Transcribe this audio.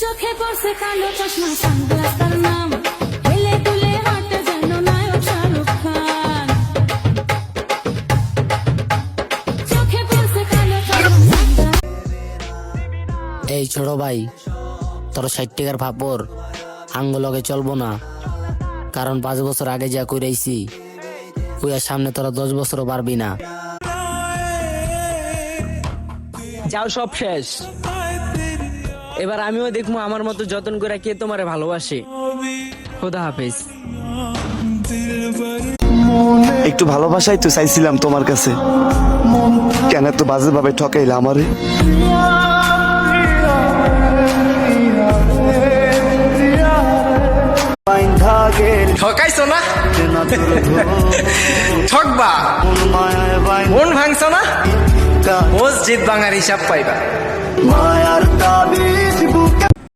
চোখে পড়ছে কালো চশমা সানগ্লাস তার নাম হেলে দুলে হাঁটে যেন নায়ক শাহরুখ খান চোখে পড়ছে কালো চশমা এই ছোট ভাই, তোর 60 টাকার ফাপড় আঙ্গুলকে চলবো না, কারণ 5 বছর আগে যা কইরাইছি ওই আর সামনে তোরা 10 বছরও পারবি না। যাও, সব শেষ। এবার আমিও দেখবো আমার মতো যতন করে কে তোমারে ভালোবাসে। খোদা হাফেজ। একটু ভালোবাসাই তো চাইছিলাম তোমার কাছে, কেন এত বাজে ভাবে ঠকাইলা আমারে? ঠকাইছো না, ঠকবা, মন ভাঙছো না, মসজিদ ভাঙার হিসাব পাইবা।